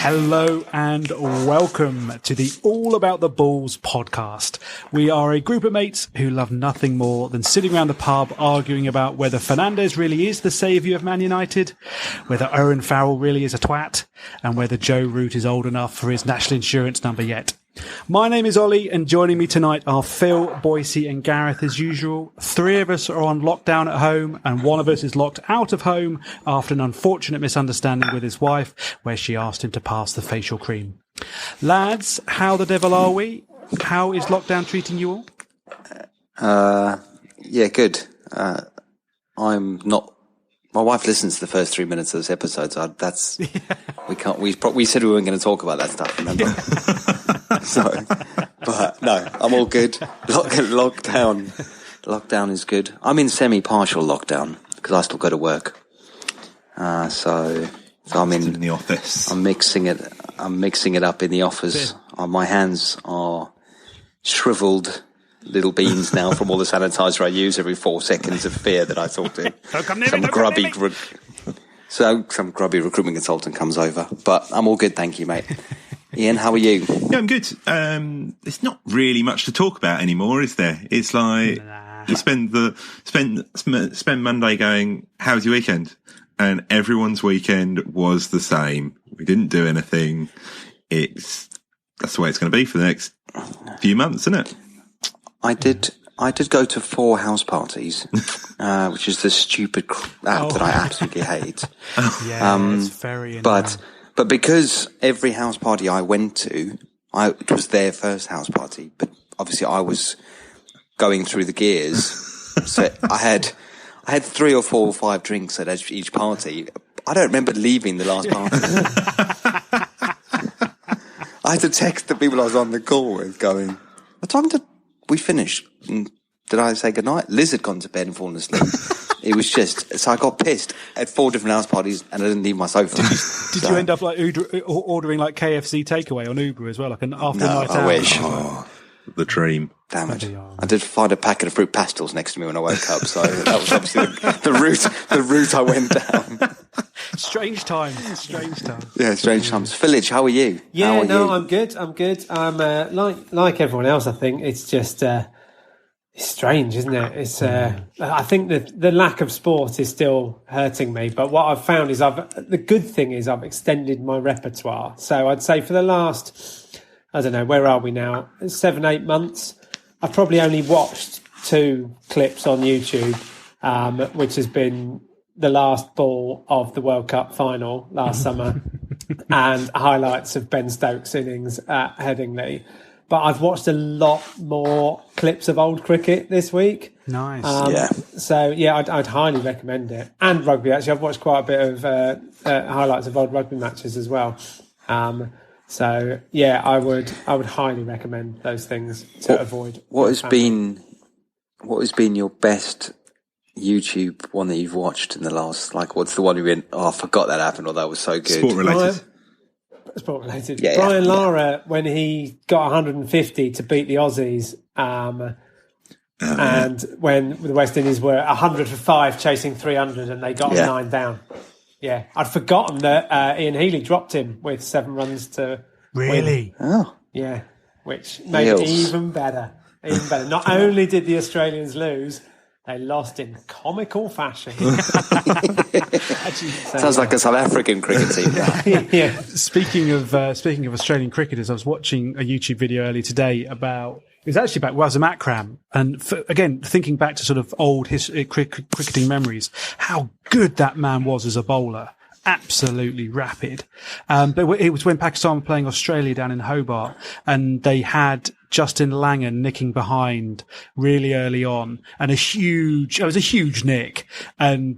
Hello and welcome to the All About the Balls podcast. We are a group of mates who love nothing more than sitting around the pub arguing about whether Fernandes really is the saviour of Man United, whether Owen Farrell really is a twat, and whether Joe Root is old enough for his national insurance number yet. My name is Ollie, and joining me tonight are Phil, Boycey and Gareth as usual. Three of us are on lockdown at home, and one of us is locked out of home after an unfortunate misunderstanding with his wife, where she asked him to pass the facial cream. Lads, how the devil are we? How is lockdown treating you all? Yeah, good. I'm not... My wife listens to the first 3 minutes of this episode, so that's... Yeah. We said we weren't going to talk about that stuff, remember? But no, I'm all good. Lockdown is good. I'm in semi-partial lockdown because I still go to work. So I'm in the office. I'm mixing it up in the office. My hands are shriveled little beans now from all the sanitizer I use every 4 seconds of fear that I thought some grubby recruitment consultant comes over. But I'm all good, thank you, mate. Ian, how are you? Yeah, I'm good. There's not really much to talk about anymore, is there? It's like you spend Monday going, "How's your weekend?" And everyone's weekend was the same. We didn't do anything. That's the way it's going to be for the next few months, isn't it? I did go to 4 house parties, which is the stupid app that I absolutely hate. Yeah, it's very annoying. But because every house party I went to, it was their first house party, but obviously I was going through the gears. So I had 3 or 4 or 5 drinks at each party. I don't remember leaving the last party. I had to text the people I was on the call with going, "What time did we finish? And did I say goodnight?" Liz had gone to bed and fallen asleep. It was just, so I got pissed at 4 different house parties and I didn't leave my sofa. Did you end up like ordering like KFC takeaway on Uber as well, like an after night out? I wish. Oh, the dream. Damn it. I did find a packet of fruit pastels next to me when I woke up, so that was obviously the route I went down. Strange times. Yeah, strange times. Village, how are you? Yeah, I'm good. I'm like everyone else, I think. It's just it's strange, isn't it? It's I think that the lack of sport is still hurting me, but what I've found is the good thing is I've extended my repertoire. So I'd say for the last, I don't know, where are we now? 7-8 months. I've probably only watched 2 clips on YouTube, which has been the last ball of the World Cup final last summer and highlights of Ben Stokes' innings at Headingley. But I've watched a lot more clips of old cricket this week. Nice. So, yeah, I'd highly recommend it. And rugby, actually. I've watched quite a bit of highlights of old rugby matches as well. So, yeah, I would highly recommend those things to avoid. What has been your best YouTube one that you've watched in the last, like, what's the one you've been, I forgot that happened, or that was so good? Sport related. Yeah, Brian Lara, when he got 150 to beat the Aussies, and when the West Indies were 100 for 5 chasing 300 and they got 9 down. Yeah, I'd forgotten that Ian Healy dropped him with 7 runs to Really? win. Oh. Yeah, which made it even better. Not only did the Australians lose, they lost in comical fashion. Sounds like a South African cricket team. Yeah. Speaking of Australian cricketers, I was watching a YouTube video earlier today about Wasim Akram, and again thinking back to sort of old cricketing memories, how good that man was as a bowler. Absolutely rapid. But it was when Pakistan were playing Australia down in Hobart, and they had Justin Langan nicking behind really early on, and it was a huge nick, and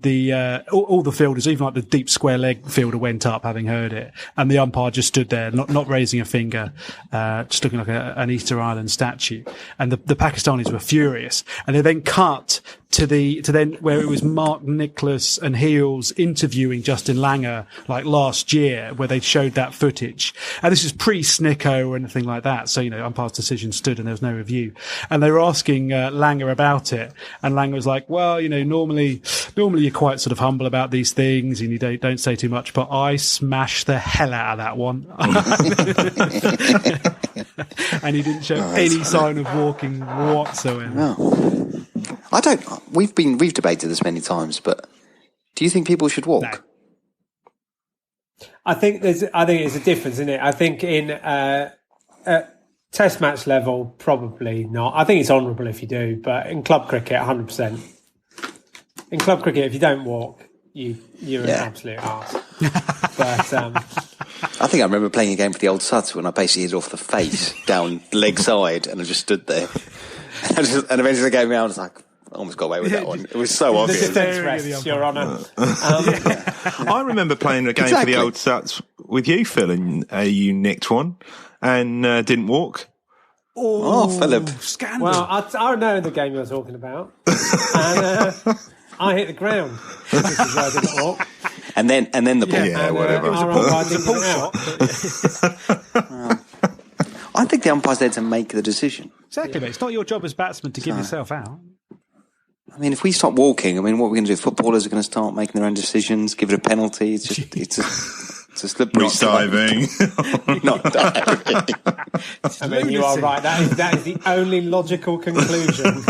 all the fielders, even like the deep square leg fielder, went up having heard it, and the umpire just stood there, not raising a finger, just looking like an Easter Island statue, and the Pakistanis were furious, and they then cut to then where it was Mark Nicholas and Heels interviewing Justin Langer like last year, where they showed that footage. And this is pre-Snicko or anything like that. So, umpire's decision stood and there was no review. And they were asking Langer about it. And Langer was like, well, normally you're quite sort of humble about these things and you don't say too much, but I smashed the hell out of that one. And he didn't show any sign of walking whatsoever. No. We've debated this many times, but do you think people should walk? No. I think it's a difference, isn't it? I think in Test match level, probably not. I think it's honourable if you do, but in club cricket, 100%. In club cricket, if you don't walk, you're an absolute arse. But I think I remember playing a game for the old Suds when I basically hit it off the face down leg side, and I just stood there. And eventually they gave me out. I was like, I almost got away with that one. It was so obvious. The defence rests, Your Honour. I remember playing a game for the old Suts with you, Phil, and you nicked one and didn't walk. Oh, Philip. Scandal. Well, I know the game you're talking about. And I hit the ground, which is why I didn't walk. And then the ball. Yeah, whatever. I didn't pull out. I think the umpire's there to make the decision. Exactly, mate. It's not your job as batsman to give yourself out. I mean, if we stop walking, what are we going to do? Footballers are going to start making their own decisions, give it a penalty. It's just, it's a slippery slope. Not diving. I mean, you are right. That is the only logical conclusion.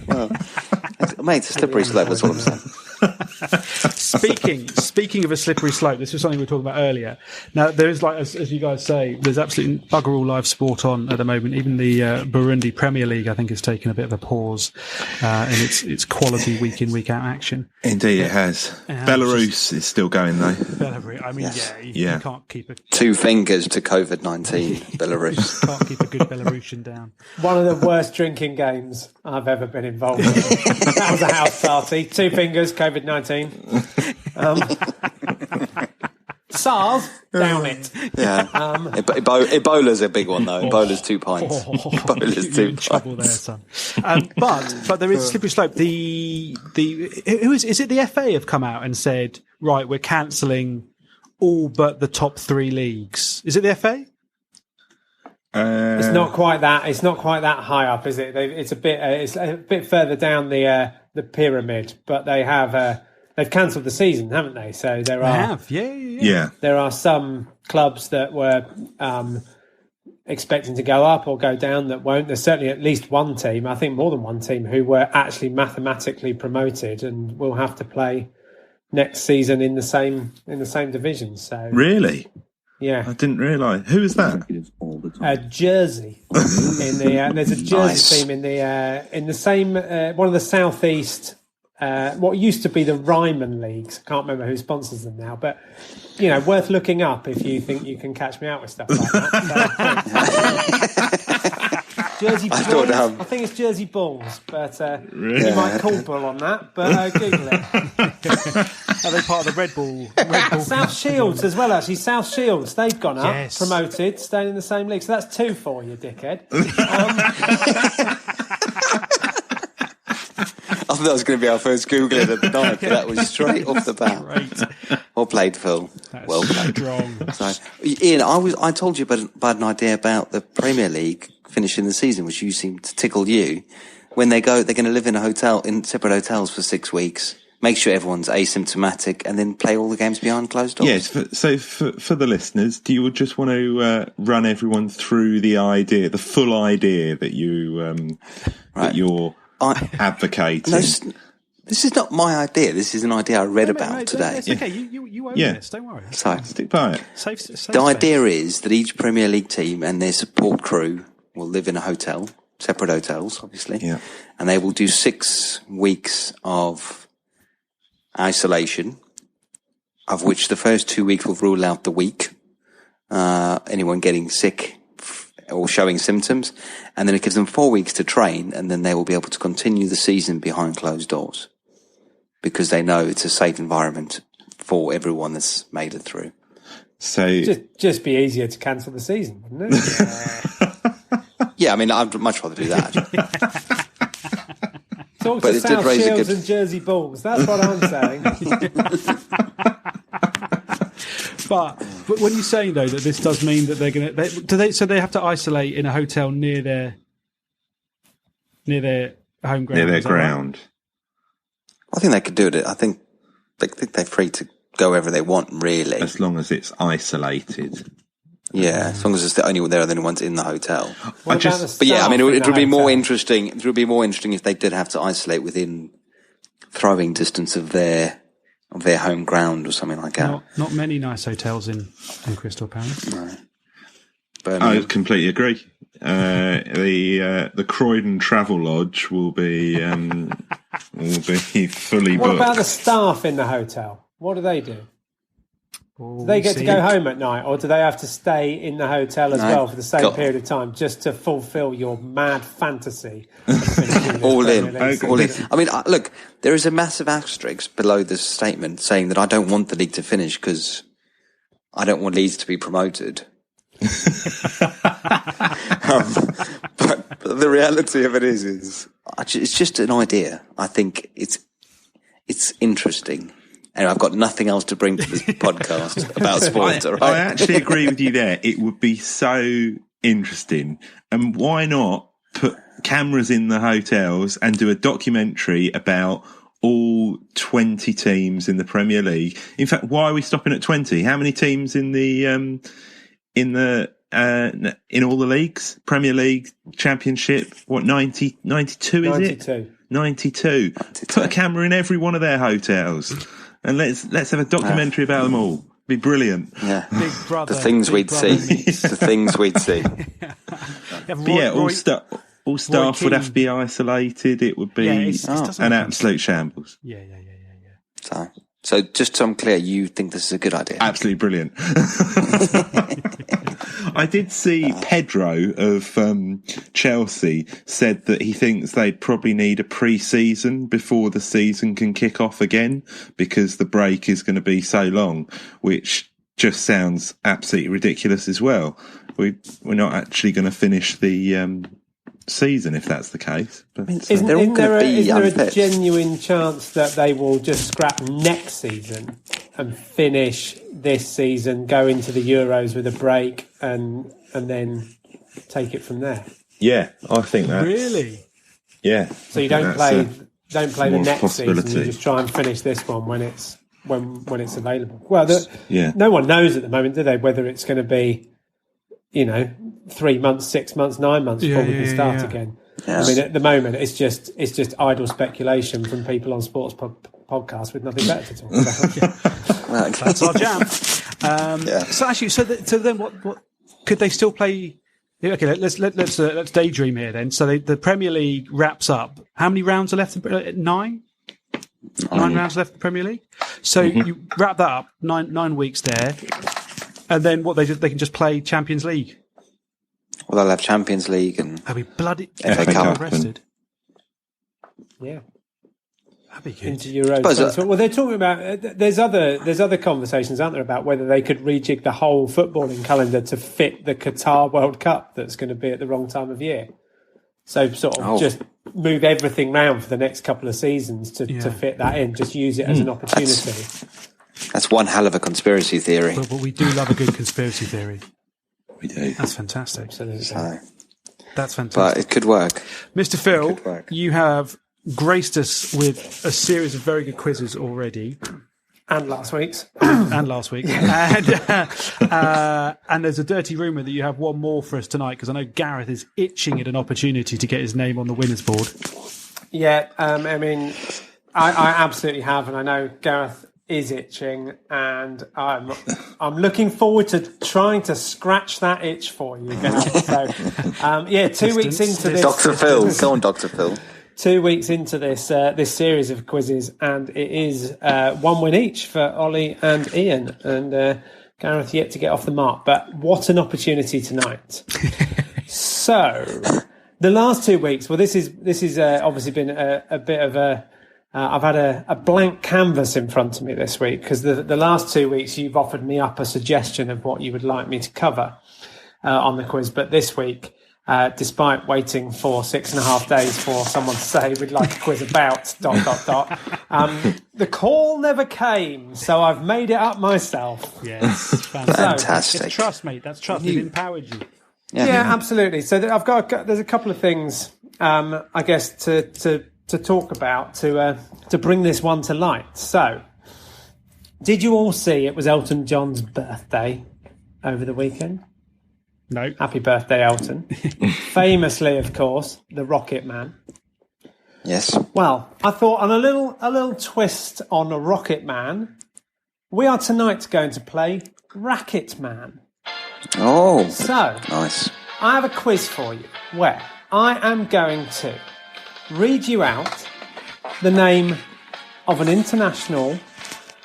Well, mate, it's a slippery slope. That's what I'm saying. Speaking of a slippery slope, this was something we were talking about earlier. Now, there is, like, as you guys say, there's absolutely bugger all live sport on at the moment. Even the Burundi Premier League, I think, has taken a bit of a pause in its quality week in, week out action. Indeed, it has. Belarus is still going, though. Belarus, I mean, you can't keep a... 2 fingers to COVID-19, Belarus. Can't keep a good Belarusian down. One of the worst drinking games I've ever been involved in. That was a house party. 2 fingers, COVID-19. SARS, down it. Yeah. Ebola's a big one, though. Ebola's 2 pints. Ebola's 2 pints. Trouble there, son. But there is a slippery slope. Is it the FA have come out and said, right, we're cancelling all but the top 3 leagues? Is it the FA? It's not quite that. It's not quite that high up, is it? It's a bit further down the pyramid, but they have they've cancelled the season, haven't they? So there are some clubs that were expecting to go up or go down that won't. There's certainly at least one team, I think more than one team, who were actually mathematically promoted and will have to play next season in the same division. So really. Yeah, I didn't realise. Who is that? Jersey. There's a Jersey team in the same one of the southeast. What used to be the Ryman leagues. I can't remember who sponsors them now, but worth looking up if you think you can catch me out with stuff like that. Jersey Bulls. I think it's Jersey Bulls, but you might call Bull on that. But Google it. Are they part of the Red Bull? South Shields as well, actually. South Shields, they've gone up, promoted, staying in the same league. So that's 2 for you, dickhead. I thought that was going to be our first Googling of the night, but that was straight off the bat. Great. Well played, Phil. Well played. Strong. So, Ian, I told you about an idea about the Premier League finishing the season, which you seemed to tickle you. When they're going to live in in separate hotels for 6 weeks. Make sure everyone's asymptomatic, and then play all the games behind closed doors. Yes. So for the listeners, do you just want to run everyone through the full idea that you're advocating? No, this is not my idea. This is an idea I read about today. It's okay. You own this. Don't worry. So, stick by it. Safe the idea is that each Premier League team and their support crew will live in a hotel, separate hotels, obviously. Yeah. And they will do 6 weeks of isolation, of which the first 2 weeks will rule out the week, anyone getting sick or showing symptoms, and then it gives them 4 weeks to train, and then they will be able to continue the season behind closed doors because they know it's a safe environment for everyone that's made it through. So just be easier to cancel the season, wouldn't it? Yeah, I mean, I'd much rather do that. Talk But to it did South raise a Shields good- and Jersey Bulls. That's what I'm saying. But when you're saying though that this does mean that they're going to, so they have to isolate in a hotel near their home ground. Near their is that right? ground. I think they could do it. I think they're free to go wherever they want, really. As long as it's isolated. Yeah, as long as it's the only one's in the hotel. What about the But yeah, I mean, staff in it the would be more hotel? interesting. It would be more interesting if they did have to isolate within throwing distance of their home ground or something like that. Not many nice hotels in Crystal Palace. No. I completely agree. The Croydon Travel Lodge will be fully What booked. about the staff in the hotel? What do they do? Do they get to go home at night, or do they have to stay in the hotel as well for the same period of time, just to fulfil your mad fantasy? Of finishing this All Premier in, League all in. season? I mean, look, there is a massive asterisk below this statement saying that I don't want the league to finish because I don't want Leeds to be promoted. But the reality of it is it's just an idea. I think it's interesting. And I've got nothing else to bring to this podcast about sport. All right? I actually agree with you there. It would be so interesting. And why not put cameras in the hotels and do a documentary about all 20 teams in the Premier League? In fact, why are we stopping at 20? How many teams in all the leagues? Premier League, Championship, 92 is it? 92. Put a camera in every one of their hotels. And let's have a documentary about them all. Be brilliant. Yeah. Big Brother. The things we'd see. meets- The things we'd see. All staff would have to be isolated. It would be an absolute shambles. Yeah. So just so I'm clear, you think this is a good idea? Absolutely brilliant. I did see Pedro of Chelsea said that he thinks they'd probably need a pre-season before the season can kick off again because the break is going to be so long, which just sounds absolutely ridiculous as well. We're not actually going to finish the season if that's the case. But Isn't They're all gonna be there a unfit. genuine chance that they will just scrap next season and finish this season, go into the Euros with a break, and then take it from there? yeah, I think that's Really? Yeah. So you don't play the more next season. You possibility. just try and finish this one when it's available. Well, Yeah. no one knows at the moment, do they? Whether it's going to be 3 months, 6 months, 9 months before we can start again. Yes. I mean, at the moment, it's just idle speculation from people on sports podcasts with nothing better to talk about. Well, That's our jam. Yeah. So actually, so then what could they still play? Yeah, okay, let's daydream here then. So the Premier League wraps up. How many rounds are left? 9 rounds left in the Premier League. So you wrap that up, 9 weeks there, and then what they can just play Champions League. Well, they'll have Champions League and They'll be bloody FA Cup. arrested. Yeah. That'd be good. Into Euros. Suppose, Well, they're talking about there's other conversations, aren't there, about whether they could rejig the whole footballing calendar to fit the Qatar World Cup that's going to be at the wrong time of year. So sort of just move everything round for the next couple of seasons to fit that in. Just use it as an opportunity. That's one hell of a conspiracy theory. But we do love a good conspiracy theory. We do. That's fantastic. Absolutely. So, That's but fantastic. it could work. Mr. Phil, Good work. you have graced us with a series of very good quizzes already, And last week's. and last week. And there's a dirty rumour that you have one more for us tonight, because I know Gareth is itching at an opportunity to get his name on the winners board. Yeah, I mean, I absolutely have, and I know Gareth is itching, and I'm looking forward to trying to scratch that itch for you, Gareth. So, 2 weeks into this, Dr. Phil. Go on, Dr. Phil. 2 weeks into this this series of quizzes, and it is 1 win each for Ollie and Ian, and Gareth yet to get off the mark. But what an opportunity tonight! So, the last 2 weeks. Well, this is obviously been a bit of a. I've had a blank canvas in front of me this week, because the last 2 weeks you've offered me up a suggestion of what you would like me to cover on the quiz. But this week despite waiting for 6.5 days for someone to say we'd like a quiz about ... The call never came, so I've made it up myself. Yes, fantastic. It's trust, mate. That's trust. It empowered you. Yeah, absolutely. So there's a couple of things, I guess, to talk about to bring this one to light. So, did you all see it was Elton John's birthday over the weekend? No. Happy birthday, Elton. Famously, of course, the Racket-man. Yes. Well, I thought on a little twist on a Racket-man, we are tonight going to play Racket-man. Oh, so nice. I have a quiz for you where I am going to read you out the name of an international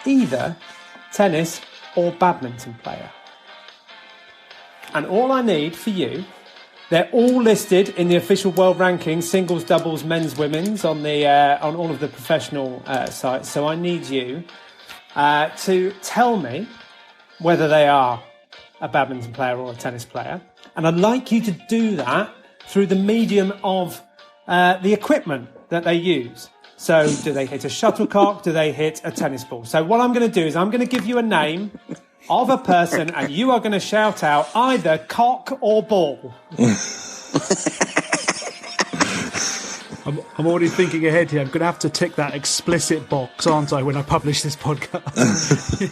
either tennis or badminton player. And all I need for you, they're all listed in the official world rankings, singles, doubles, men's, women's, on all of the professional sites. So I need you to tell me whether they are a badminton player or a tennis player. And I'd like you to do that through the medium of the equipment that they use. So do they hit a shuttlecock? Do they hit a tennis ball? So what I'm going to do is I'm going to give you a name of a person and you are going to shout out either cock or ball. I'm already thinking ahead here. I'm going to have to tick that explicit box, aren't I, when I publish this podcast?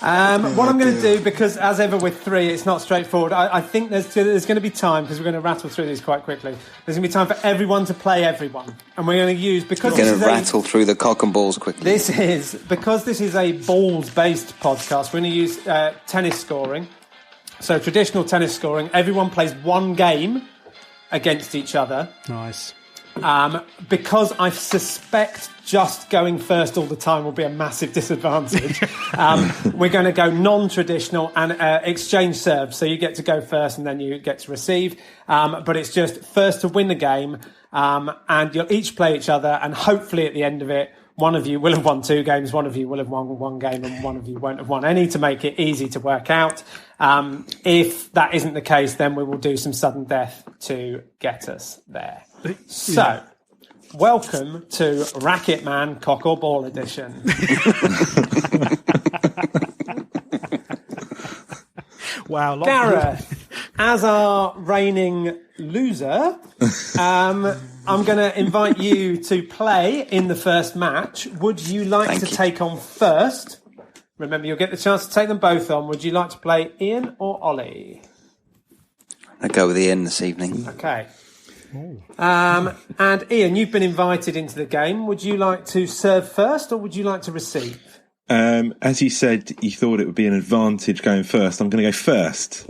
What I'm going to do, because as ever with three, it's not straightforward. I think there's going to be time, because we're going to rattle through these quite quickly. There's going to be time for everyone to play everyone, and we're going to use We're going to rattle through the cock and balls quickly. Because this is a balls-based podcast. We're going to use tennis scoring. So traditional tennis scoring. Everyone plays one game against each other. Nice. Because I suspect just going first all the time will be a massive disadvantage. We're going to go non-traditional and exchange serves. So you get to go first and then you get to receive. But it's just first to win the game. And you'll each play each other. And hopefully at the end of it, one of you will have won 2 games, one of you will have won 1 game, and one of you won't have won any, to make it easy to work out. If that isn't the case, then we will do some sudden death to get us there. So, welcome to Racket-man Cock or Ball Edition. Wow. Gareth, as our reigning loser, I'm going to invite you to play in the first match. Would you like to take on first? Remember, you'll get the chance to take them both on. Would you like to play Ian or Ollie? I'll go with Ian this evening. Okay. And Ian, you've been invited into the game. Would you like to serve first or would you like to receive? As you said, you thought it would be an advantage going first. I'm going to go first.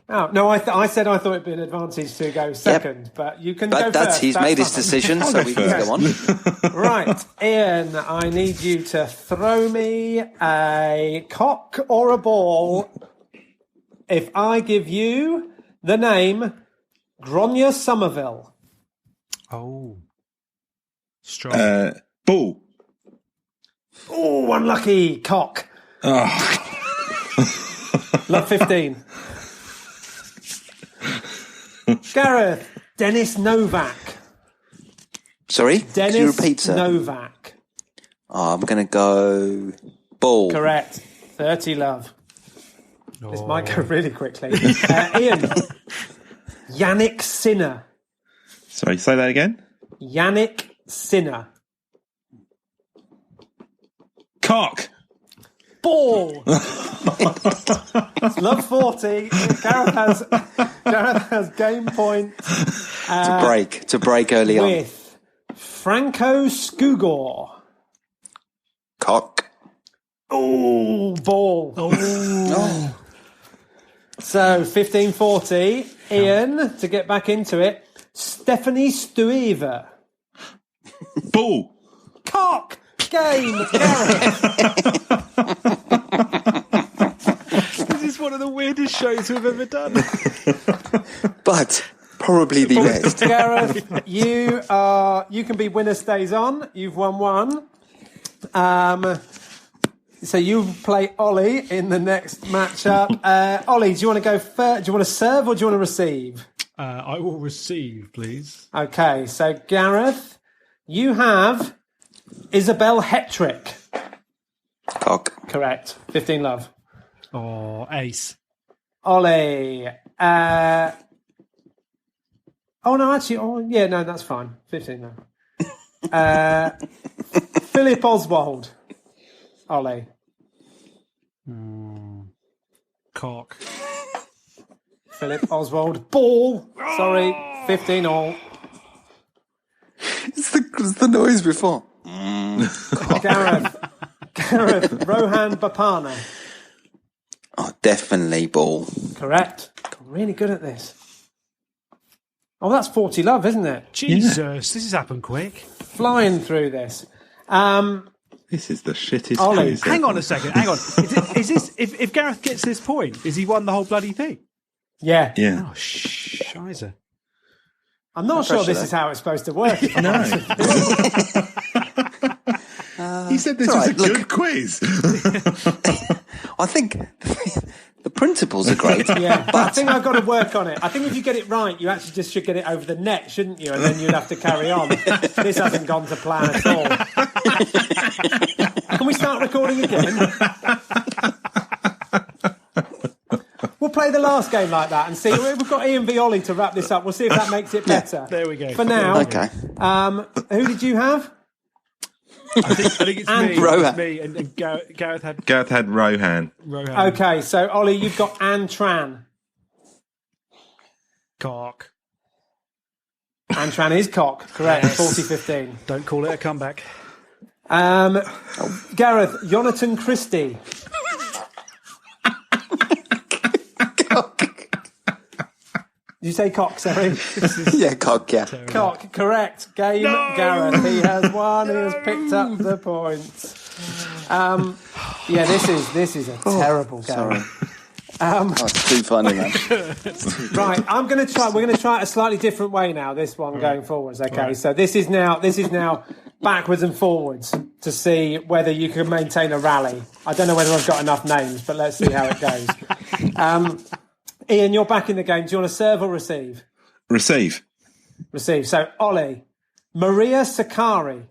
Oh, no, I said I thought it'd be an advantage to go second, but you can go first. He's made his decision, so we can go on. Right, Ian, I need you to throw me a cock or a ball if I give you the name Gronya Somerville. Oh. Strong. Ball. Oh, unlucky. Cock. Oh. Love 15. Gareth. Dennis Novak. Sorry? Dennis Can you repeat, sir? Novak. Oh, I'm going to go ball. Correct. 30 love. Oh. This might go really quickly. Ian. Yannick Sinner. Sorry, say that again? Yannick Sinner. Cock. Ball. Love 40. Gareth has game point. To break early on. With Franco Skugor. Cock. Oh, ball. Oh. So 15-40. Ian, to get back into it. Stephanie Stuyver. Ball. Cock. Game. This is one of the weirdest shows we've ever done. But probably the best. Gareth, you can be winner stays on. You've won 1. So you play Ollie in the next matchup. Ollie, do you want to go first? Do you want to serve or do you want to receive? I will receive, please. Okay, so Gareth, you have Isabel Hetrick. Cock. Correct. 15 love. Oh, ace. Ollie. Oh, no, actually. Oh, yeah, no, that's fine. 15 love. Philip Oswald. Ollie. Cock. Philip Oswald. Ball. Sorry. 15 all. It's the noise before. Gareth. Rohan Bapana. Oh, definitely ball. Correct. I'm really good at this. Oh, that's 40 love, isn't it? Jesus, this has happened quick. Flying through this. This is the shittest Ollie, quiz Hang ever. on a second. Hang on. Is this if Gareth gets this point, is he won the whole bloody thing? Yeah. Yeah. Oh, shizer. I'm not sure pressure this is how it's supposed to work. No. He said this was a good quiz. I think the principles are great. Yeah, but I think I've got to work on it. I think if you get it right, you actually just should get it over the net, shouldn't you? And then you'd have to carry on. This hasn't gone to plan at all. Can we start recording again? We'll play the last game like that and see. We've got Ian v. Ollie to wrap this up. We'll see if that makes it better. There we go. For now, Okay. Who did you have? I think it's And me. Rohan. It's me and Gareth had Gareth had Rohan. Rohan. Okay, so Ollie, you've got Anne Tran. Cock. Anne Tran is cock, correct? Yes. 40-15. Don't call it a comeback. Gareth, Jonathan Christie. Did you say cock, sorry? Yeah, cock, yeah. Cock, correct. Game, No! Gareth. He has won. He has picked up the points. Yeah, this is a terrible game. Sorry. Oh, it's too funny, man. Right, we're going to try it a slightly different way now, this one going forwards, okay? Right. So this is now backwards and forwards to see whether you can maintain a rally. I don't know whether I've got enough names, but let's see how it goes. Ian, you're back in the game. Do you want to serve or receive? Receive. Receive. So, Ollie, Maria Sakkari.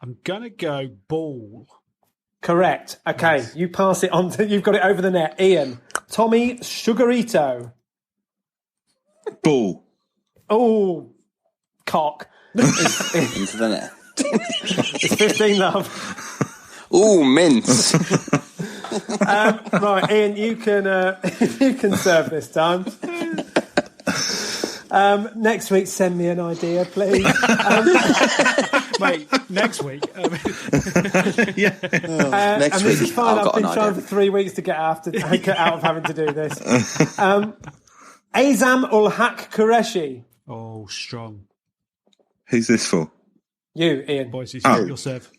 I'm gonna go ball. Correct. Okay, nice. You pass it on you've got it over the net. Ian, Tommy Sugarito. Ball. Oh, cock. Into the net. It's 15 love. Ooh, mince. Right, Ian, you can serve this time. Next week, send me an idea, please. Mate, next week. Yeah. Next and this week, is fine. I've been trying idea. for 3 weeks to get out of having to do this. Azam ul Haq Qureshi. Oh, strong. Who's this for? You, Ian. Boys, you'll serve.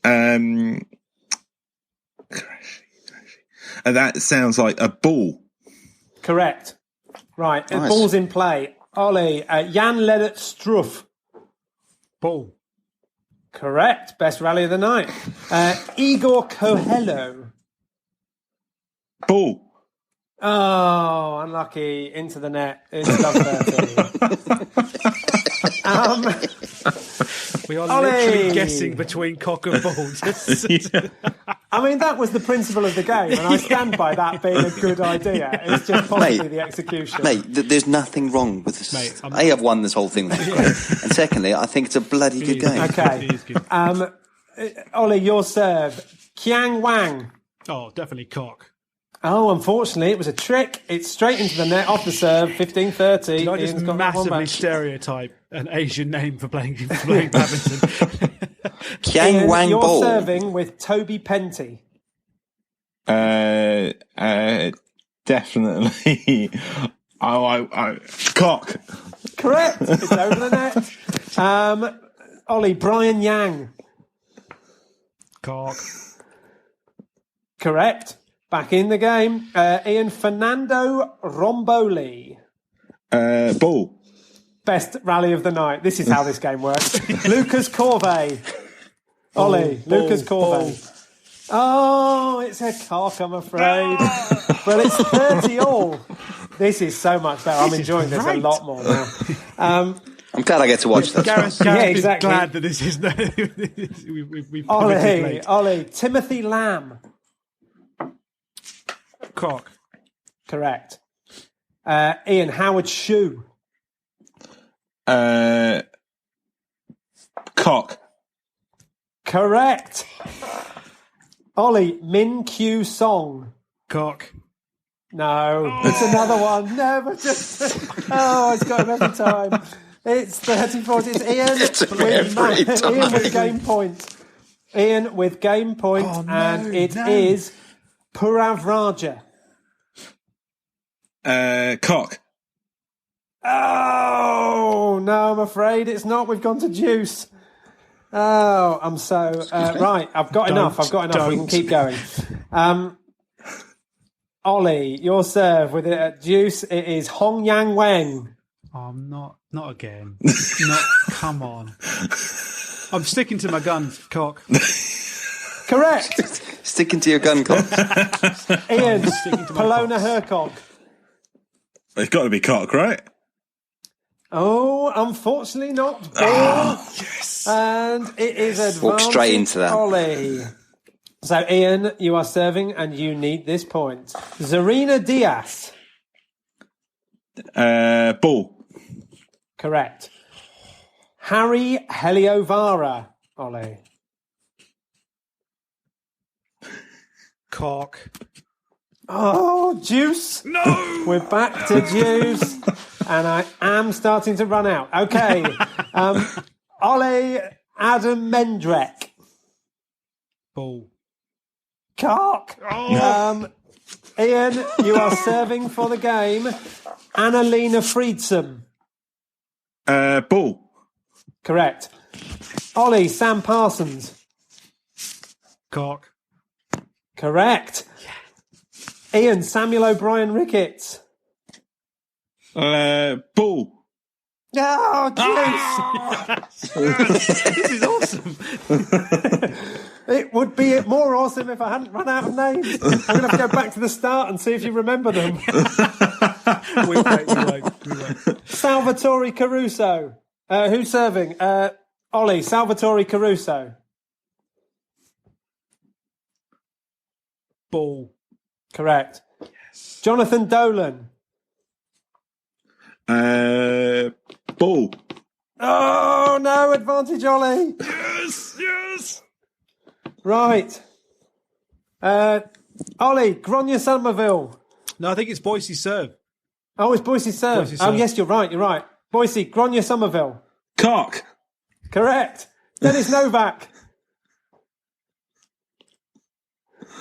That sounds like a ball. Correct. Right, Nice. Ball's in play. Ollie, Jan Lennart Struff. Ball. Correct. Best rally of the night. Igor Coelho. Ball. Oh, unlucky. Into the net. It's love 13. We are Ollie. literally guessing between cock and ball. I mean, that was the principle of the game, and I stand by that being a good idea. It's just possibly the execution. Mate, there's nothing wrong with this. Mate, I've won this whole thing. And secondly, I think it's a bloody good game. Okay. It is good. Ollie, your serve. Kiang Wang. Oh, definitely cock. Oh, unfortunately, it was a trick. It's straight into the net, off the serve, 15-30. Did I just Ian's got that one massively back. stereotype an Asian name for playing badminton? Kiang Ian, Wang you're Ball. serving with Toby Penty. Definitely. I cock. Correct. It's over the net. Ollie, Brian Yang. Cock. Correct. Back in the game. Ian, Fernando Romboli. Ball. Best rally of the night. This is how this game works. Lucas Corvey. Ollie, Lucas Corvey. Oh, it's a cock, I'm afraid. Well, it's 30 all. This is so much better. I'm enjoying this a lot more now. I'm glad I get to watch that. Gareth exactly. glad that this is we've pivoted late. Ollie, Timothy Lamb. Cock. Correct. Ian, Howard Shoe. Cock. Correct. Ollie, Min Kyu Song. Cock. No, it's another one. No, but just it's got him every time. It's 30-40. It's Ian Ian with game point. Ian with game point, and it is Puravraja. Cock. Oh no, I'm afraid it's not. We've gone to juice. Oh, I'm so right. I've got enough. We can keep going. Ollie, your serve with it at juice. It is Hong Yang Weng. Oh, not again. Come on. I'm sticking to my guns, Cock. Correct. Sticking to your gun, Cock. Ian, Polona Hercog. It's got to be Cock, right? Oh, unfortunately not. Yes. And it is advantage. Walk straight into that. Ollie. So, Ian, you are serving and you need this point. Zarina Diaz. Ball. Correct. Harry Heliovara. Ollie. Cock. Oh, juice. No! We're back to juice. And I am starting to run out. Okay. Ollie, Adam Mendrek. Ball. Cock. Oh. Ian, you are serving for the game. Annalena Friedsam. Ball. Correct. Ollie, Sam Parsons. Cock. Correct. Ian, Samuel O'Brien Ricketts. Ball. Oh, juice! This is awesome. It would be more awesome if I hadn't run out of names. I'm going to have to go back to the start and see if you remember them. we won't. Salvatore Caruso. Who's serving? Ollie, Salvatore Caruso. Ball. Correct. Yes. Jonathan Dolan. Ball. Oh, no, advantage, Ollie. Yes. Right. Ollie, Gronya Somerville. No, I think it's Boise's serve. Oh, it's Boise's serve. Oh, yes, you're right. Boise, Gronya Somerville. Cock. Correct. Dennis Novak.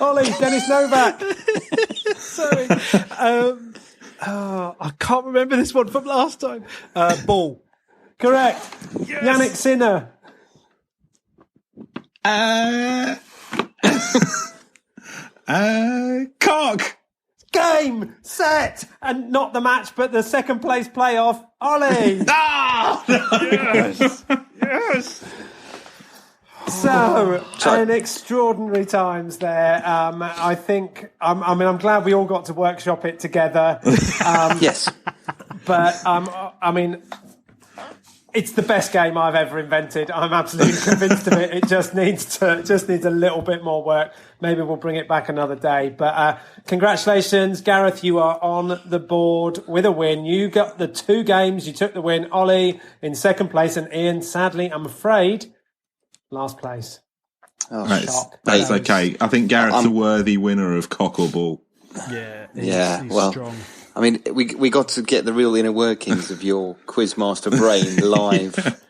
Ollie, Dennis Novak. Sorry. I can't remember this one from last time. Ball. Correct. Yes. Yannick Sinner. Cock. Game, set, and not the match, but the second place playoff. Ollie. Yes. So, in extraordinary times there. I think, I'm glad we all got to workshop it together. Yes. But, it's the best game I've ever invented. I'm absolutely convinced of it. It just needs a little bit more work. Maybe we'll bring it back another day. But congratulations, Gareth. You are on the board with a win. You got the 2 games. You took the win. Ollie in second place, and Ian, sadly, I'm afraid, last place. Oh, that's okay. I think Gareth's a worthy winner of Cock or Ball. Yeah. He's well. Strong. I mean, we got to get the real inner workings of your Quizmaster brain live.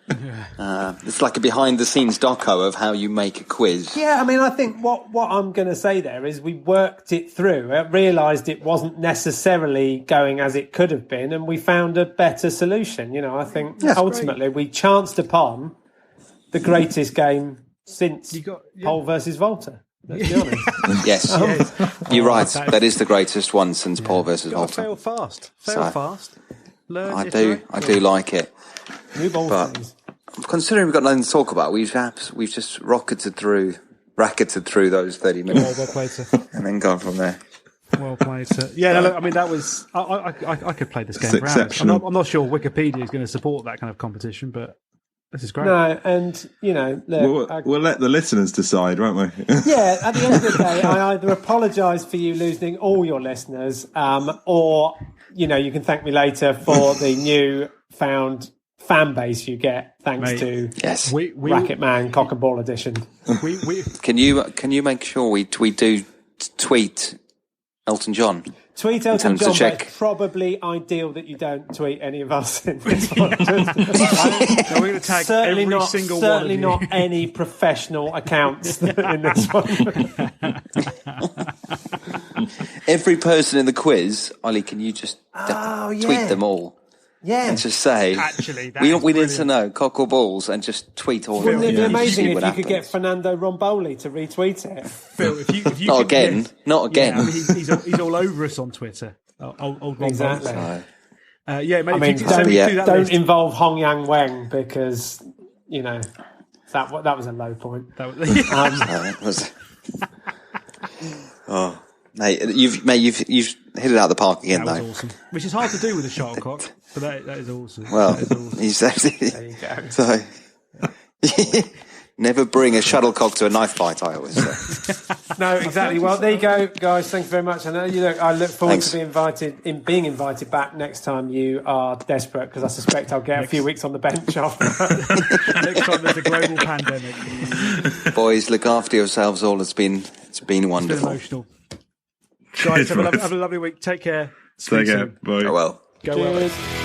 It's like a behind-the-scenes doco of how you make a quiz. Yeah, I mean, I think what I'm going to say there is we worked it through. I realised it wasn't necessarily going as it could have been, and we found a better solution. I think ultimately we chanced upon the greatest game since Pole versus Volta. Let's be honest. Yes. You're right. That is the greatest one since Paul versus Volta. Fail fast. Fast. Learn. I do like it. But considering we've got nothing to talk about, we've just racketed through those 30 minutes and then gone from there. Well played, sir. Yeah, no, look, I mean, that was... I could play this game It's for hours. exceptional. I'm not sure Wikipedia is going to support that kind of competition, but this is great. No, and, you know... Look, We'll let the listeners decide, won't we? yeah, at the end of the day, I either apologise for you losing all your listeners, or, you know, you can thank me later for the new found fan base you get thanks to Yes. Racket-man Cock and Ball Edition. Can you make sure we do tweet Elton John? Tweet Tell Elton him to John, but check. it's probably ideal that you don't tweet any of us in this one. No, we're going to tag certainly every not, single certainly one of you. not any professional accounts in this one. Every person in the quiz, Ollie, can you just tweet them all? Yeah. And just say, Actually, that we is need to brilliant. know, cock or balls, and just tweet all of Wouldn't them. it be and amazing see if what you could get happens. Fernando Romboli to retweet it? Phil, if you Not could again. get- Not again. Yeah, I mean, he's all over us on Twitter. Old Ron Exactly. Bones. No. Yeah, mate, I if mean, you could send me don't- through that Don't list, involve Hong Yang Weng because, you know, that was a low point. that was, That was- oh, mate, you've hit it out of the park again, that was though. awesome. Which is hard to do with a shuttlecock, but that is awesome. Well, That is awesome. he's There you go. so. Never bring a shuttlecock to a knife fight, I always say. No, exactly. Well, there you go, guys. Thank you very much. And I look forward Thanks. to being invited back next time you are desperate, because I suspect I'll get a few weeks on the bench after that. Next time there's a global pandemic. Boys, look after yourselves all. It's been It's been wonderful. emotional. Guys, have a lovely week. Take care. Take care. Soon. Bye. Oh, well. Go well. Cheers.